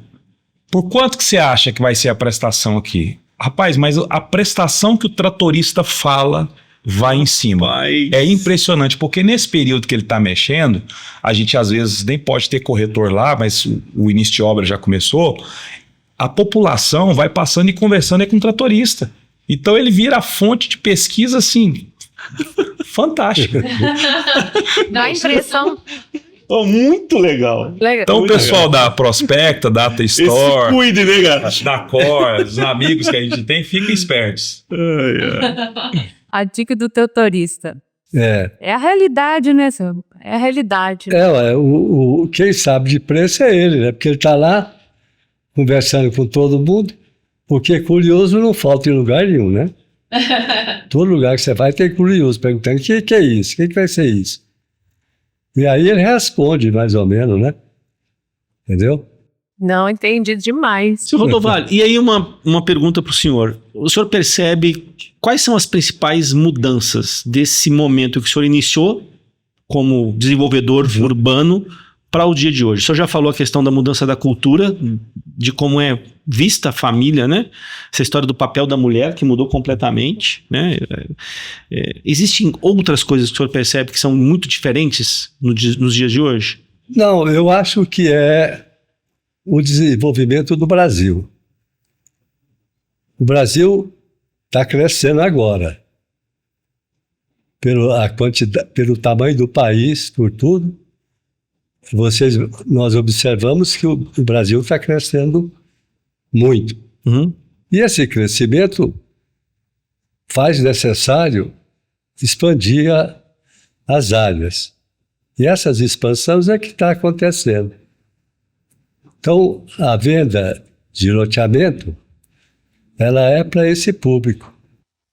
por quanto que você acha que vai ser a prestação aqui? Rapaz, mas a prestação que o tratorista fala vai em cima. É impressionante, porque nesse período que ele está mexendo, a gente às vezes nem pode ter corretor lá, mas o início de obra já começou, a população vai passando e conversando com o tratorista. Então ele vira a fonte de pesquisa, assim, fantástica. Dá a impressão. Oh, muito legal. Então o pessoal da Prospecta, Data Store, se cuide, né, cara? da Cor, os amigos que a gente tem, fiquem espertos. A dica do tratorista. É a realidade, né, senhor? É a realidade. Quem sabe de preço é ele, né? Porque ele está lá conversando com todo mundo, porque curioso não falta em lugar nenhum, né? Todo lugar que você vai tem curioso, perguntando o que é isso? O que vai ser isso? E aí ele responde mais ou menos, né? Entendeu? Não, entendi demais. Senhor Rodovalho, e aí uma pergunta para o senhor. O senhor percebe quais são as principais mudanças desse momento que o senhor iniciou como desenvolvedor urbano para o dia de hoje? O senhor já falou a questão da mudança da cultura, de como é vista a família, né? Essa história do papel da mulher que mudou completamente, né? Existem outras coisas que o senhor percebe que são muito diferentes nos dias de hoje? Não, eu acho que é o desenvolvimento do Brasil. O Brasil está crescendo agora. Pelo tamanho do país, por tudo. Nós observamos que o Brasil está crescendo muito. Uhum. E esse crescimento faz necessário expandir as áreas. E essas expansões é que está acontecendo. Então, a venda de loteamento, ela é para esse público.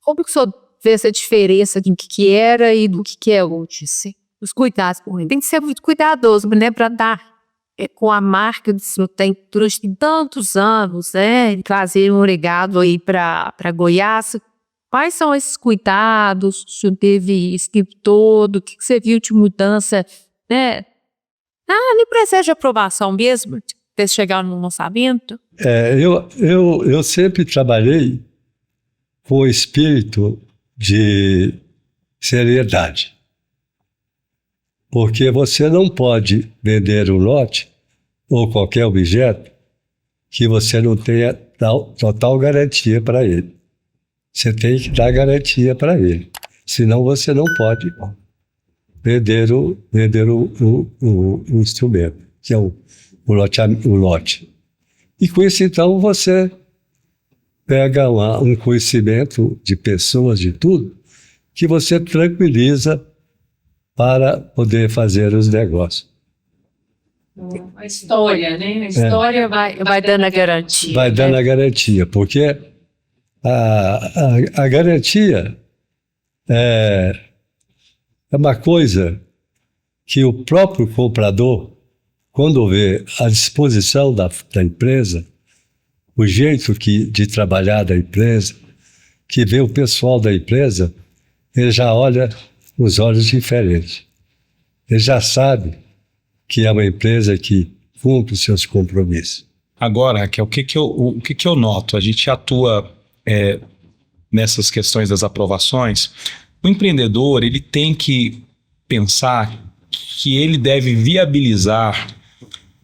Como que o senhor vê essa diferença do que era e do que é hoje? Sim? Os cuidados com ele. Tem que ser muito cuidadoso, né? Para dar com a marca do senhor tem durante tantos anos, né? Trazer um legado aí para Goiás. Quais são esses cuidados? O senhor teve esse tempo todo? O que você viu de mudança, né? Nem processo de aprovação mesmo, até chegar no lançamento? Eu sempre trabalhei com o espírito de seriedade. Porque você não pode vender um lote ou qualquer objeto que você não tenha total garantia para ele. Você tem que dar garantia para ele. Senão você não pode vender o instrumento, que é o lote. E com isso, então, você pega um conhecimento de pessoas, de tudo, que você tranquiliza para poder fazer os negócios. A história, né? A história vai dando a garantia. Vai dando a garantia, porque a garantia é uma coisa que o próprio comprador, quando vê a disposição da empresa, o jeito de trabalhar da empresa, que vê o pessoal da empresa, ele já olha os olhos diferentes. Ele já sabe que é uma empresa que cumpre os seus compromissos. Agora, Raquel, o que eu noto? A gente atua nessas questões das aprovações. O empreendedor, ele tem que pensar que ele deve viabilizar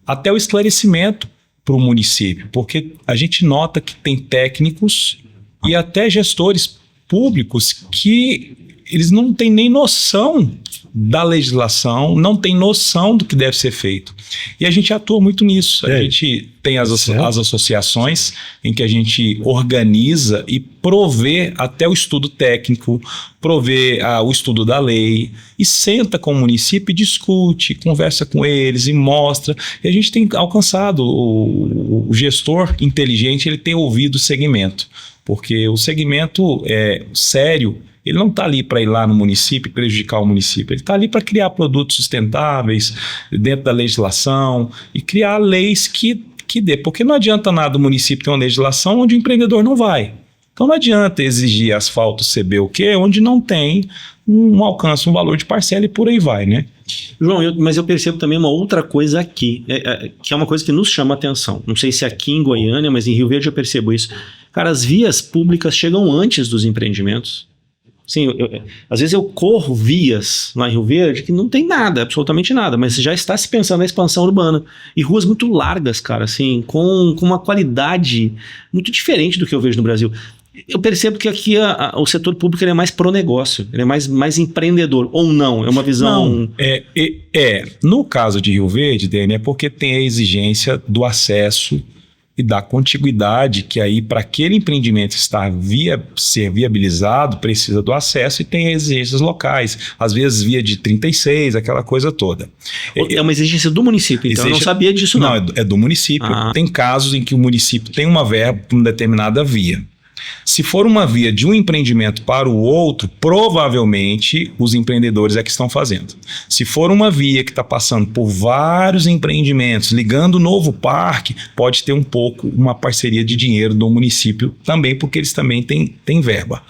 até o esclarecimento para o município, porque a gente nota que tem técnicos e até gestores públicos que eles não têm nem noção da legislação, não têm noção do que deve ser feito. E a gente atua muito nisso. A gente tem as associações em que a gente organiza e provê até o estudo técnico, provê o estudo da lei, e senta com o município e discute, conversa com eles e mostra. E a gente tem alcançado, o gestor inteligente, ele tem ouvido o segmento, porque o segmento é sério. Ele não está ali para ir lá no município e prejudicar o município. Ele está ali para criar produtos sustentáveis dentro da legislação e criar leis que dê. Porque não adianta nada o município ter uma legislação onde o empreendedor não vai. Então não adianta exigir asfalto CBUQ onde não tem um alcance, um valor de parcela e por aí vai, né? João, mas eu percebo também uma outra coisa aqui, que é uma coisa que nos chama a atenção. Não sei se aqui em Goiânia, mas em Rio Verde eu percebo isso. Cara, as vias públicas chegam antes dos empreendimentos. Sim, às vezes eu corro vias lá em Rio Verde que não tem nada, absolutamente nada, mas já está se pensando na expansão urbana. E ruas muito largas, cara, assim, com uma qualidade muito diferente do que eu vejo no Brasil. Eu percebo que aqui o setor público ele é mais pro-negócio, ele é mais empreendedor, ou não? É uma visão... Não, no caso de Rio Verde, Dani, é porque tem a exigência do acesso e da contiguidade, que aí para aquele empreendimento ser viabilizado, precisa do acesso e tem exigências locais, às vezes via de 36, aquela coisa toda. É uma exigência do município, então eu não sabia disso não. Não, é do município. Tem casos em que o município tem uma verba para uma determinada via. Se for uma via de um empreendimento para o outro, provavelmente os empreendedores é que estão fazendo. Se for uma via que está passando por vários empreendimentos, ligando o novo parque, pode ter uma parceria de dinheiro do município também, porque eles também têm verba.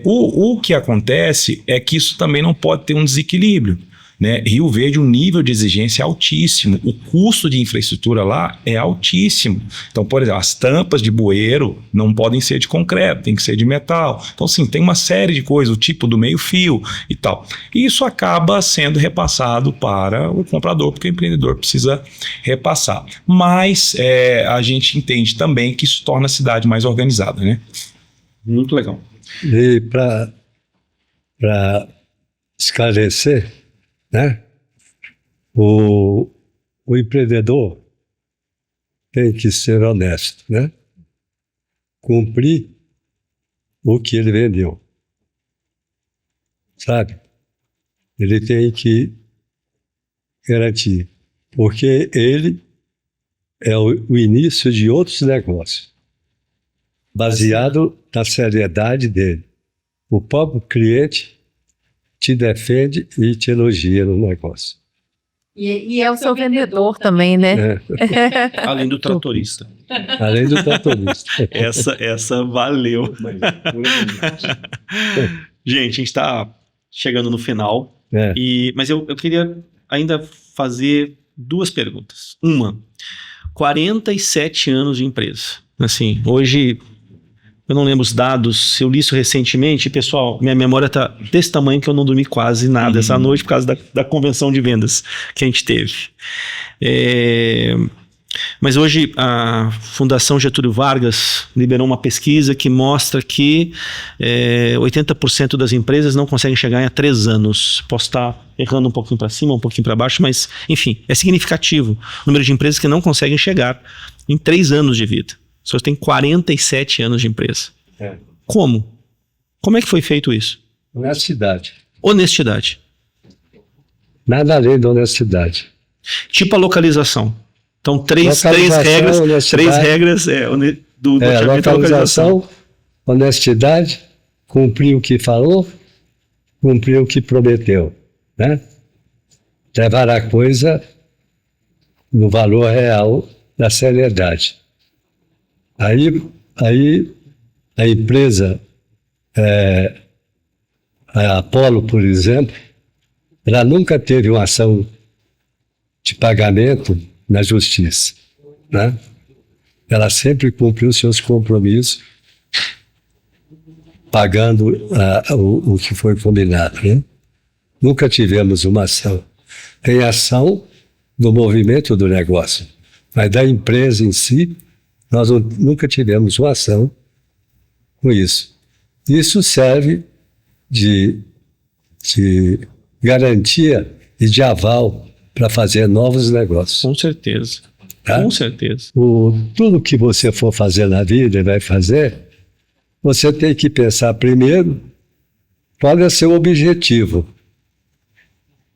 O que acontece é que isso também não pode ter um desequilíbrio. Né? Rio Verde, o nível de exigência é altíssimo, o custo de infraestrutura lá é altíssimo. Então, por exemplo, as tampas de bueiro não podem ser de concreto, tem que ser de metal. Então, assim, tem uma série de coisas, o tipo do meio-fio e tal. E isso acaba sendo repassado para o comprador, porque o empreendedor precisa repassar. Mas a gente entende também que isso torna a cidade mais organizada, né? Muito legal. E para esclarecer, né? O empreendedor tem que ser honesto, né? Cumprir o que ele vendeu, sabe? Ele tem que garantir, porque ele é o início de outros negócios, baseado na seriedade dele. O próprio cliente te defende e te elogia no negócio. E é o seu vendedor também, né? Além do tratorista. Além do tratorista. Essa valeu. Gente, a gente está chegando no final. Mas eu queria ainda fazer duas perguntas. Uma, 47 anos de empresa. Assim, hoje... Eu não lembro os dados, eu li isso recentemente, pessoal, minha memória está desse tamanho que eu não dormi quase nada essa noite por causa da convenção de vendas que a gente teve. Mas hoje a Fundação Getúlio Vargas liberou uma pesquisa que mostra que 80% das empresas não conseguem chegar em 3 anos. Posso estar errando um pouquinho para cima, um pouquinho para baixo, mas enfim, é significativo o número de empresas que não conseguem chegar em 3 anos de vida. As pessoas têm 47 anos de empresa. Como? Como é que foi feito isso? Honestidade. Honestidade. Nada além da honestidade. Tipo a localização. Então, três regras do loteamento. Localização, honestidade, cumprir o que falou, cumprir o que prometeu. Né? Levar a coisa no valor real da seriedade. Aí a empresa, a Apollo, por exemplo, ela nunca teve uma ação de pagamento na justiça, né? Ela sempre cumpriu seus compromissos, pagando o que foi combinado, né? Nunca tivemos uma ação. Tem ação do movimento do negócio, mas da empresa em si, nós nunca tivemos uma ação com isso. Isso serve de garantia e de aval para fazer novos negócios. Com certeza. Tá? Com certeza. Tudo que você for fazer na vida e vai fazer, você tem que pensar primeiro qual é o seu objetivo.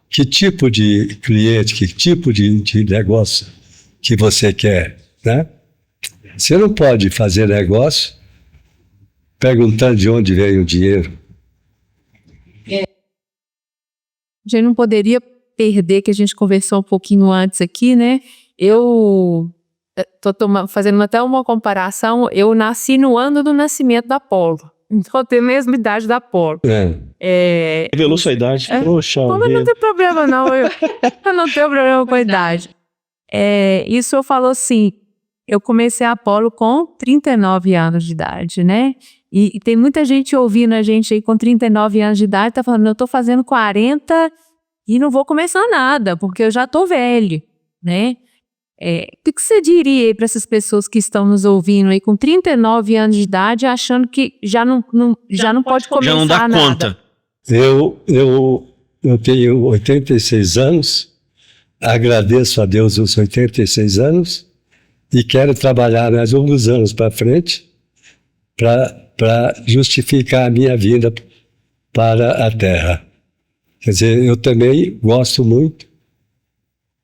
Que tipo de cliente, que tipo de negócio que você quer, né? Você não pode fazer negócio perguntando de onde veio o dinheiro. A gente não poderia perder, que a gente conversou um pouquinho antes aqui, né? Eu estou fazendo até uma comparação. Eu nasci no ano do nascimento da Apolo. Então, eu tenho a mesma idade da Apolo. Revelou sua idade. Poxa, mas não tem problema, não. Eu não tenho problema com a idade. Isso eu falo assim, eu comecei a Apolo com 39 anos de idade, né? E tem muita gente ouvindo a gente aí com 39 anos de idade, tá falando, eu tô fazendo 40 e não vou começar nada, porque eu já tô velho, né? O que você diria aí para essas pessoas que estão nos ouvindo aí com 39 anos de idade, achando que já não pode começar nada? Já não dá conta. Eu tenho 86 anos, agradeço a Deus os 86 anos e quero trabalhar mais alguns anos para frente para justificar a minha vida para a Terra. Quer dizer, eu também gosto muito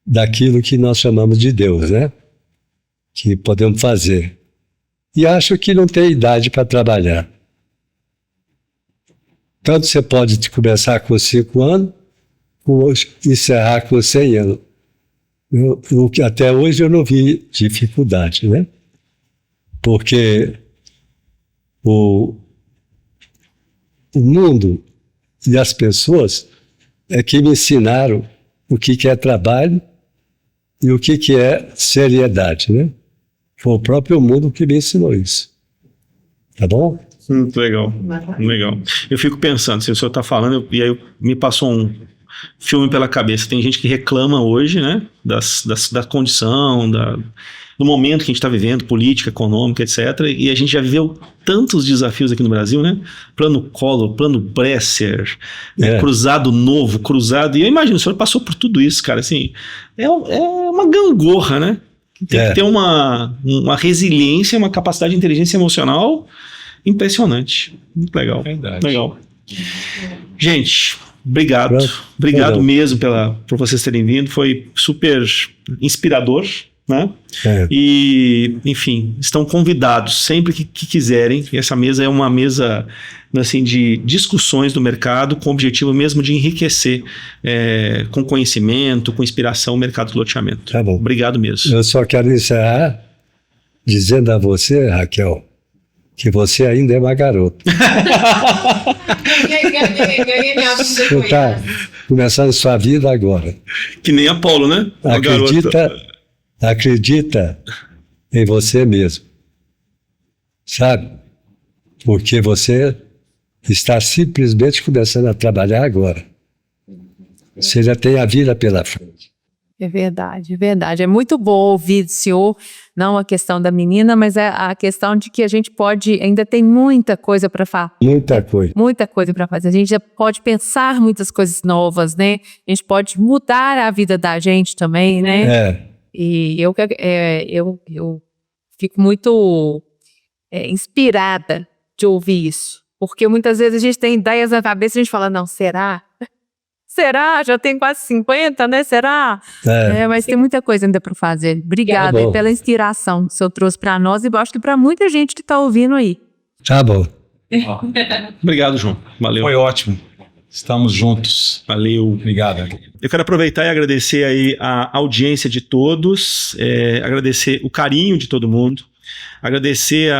daquilo que nós chamamos de Deus, né? Que podemos fazer. E acho que não tem idade para trabalhar. Tanto você pode começar com 5 anos, como encerrar com 100 anos. Até hoje eu não vi dificuldade, né? Porque o mundo e as pessoas é que me ensinaram o que é trabalho e o que é seriedade, né? Foi o próprio mundo que me ensinou isso. Tá bom? Muito legal. Legal. Eu fico pensando, se o senhor está falando, e aí me passou um filme pela cabeça. Tem gente que reclama hoje, né? Da condição, do momento que a gente está vivendo, política, econômica, etc. E a gente já viveu tantos desafios aqui no Brasil, né? Plano Collor, plano Bresser, cruzado novo, cruzado. E eu imagino, o senhor passou por tudo isso, cara. Assim, é uma gangorra, né? Tem que ter uma resiliência, uma capacidade de inteligência emocional impressionante. Muito legal. Verdade. Legal. Gente, obrigado. Obrigado mesmo por vocês terem vindo. Foi super inspirador, né? E, enfim, estão convidados sempre que quiserem. E essa mesa é uma mesa, assim, de discussões do mercado com o objetivo mesmo de enriquecer com conhecimento, com inspiração o mercado do loteamento. Tá bom. Obrigado mesmo. Eu só quero encerrar dizendo a você, Raquel, que você ainda é uma garota. Você está começando sua vida agora. Que nem Apolo, né? Acredita em você mesmo. Sabe? Porque você está simplesmente começando a trabalhar agora. Você já tem a vida pela frente. É verdade, é verdade. É muito bom ouvir do senhor, não a questão da menina, mas é a questão de que a gente ainda tem muita coisa para fazer. Muita coisa. Muita coisa para fazer. A gente já pode pensar muitas coisas novas, né? A gente pode mudar a vida da gente também, né? E eu fico muito inspirada de ouvir isso. Porque muitas vezes a gente tem ideias na cabeça e a gente fala, não, será? Será? Já tem quase 50, né? Será? Mas tem muita coisa ainda para fazer. Obrigada pela inspiração que o senhor trouxe para nós e acho que para muita gente que está ouvindo aí. Tá bom. Obrigado, João. Valeu. Foi ótimo. Estamos juntos. Valeu. Obrigado. Eu quero aproveitar e agradecer aí a audiência de todos, agradecer o carinho de todo mundo, agradecer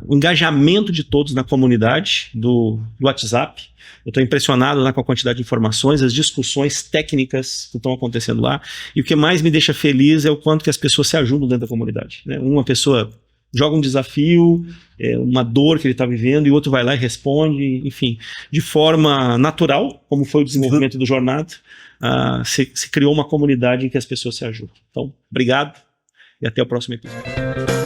o engajamento de todos na comunidade do WhatsApp. Eu estou impressionado com a quantidade de informações, as discussões técnicas que estão acontecendo lá. E o que mais me deixa feliz é o quanto que as pessoas se ajudam dentro da comunidade, né? Uma pessoa joga um desafio, uma dor que ele está vivendo, e o outro vai lá e responde, enfim, de forma natural, como foi o desenvolvimento do Jornada, se criou uma comunidade em que as pessoas se ajudam. Então, obrigado e até o próximo episódio.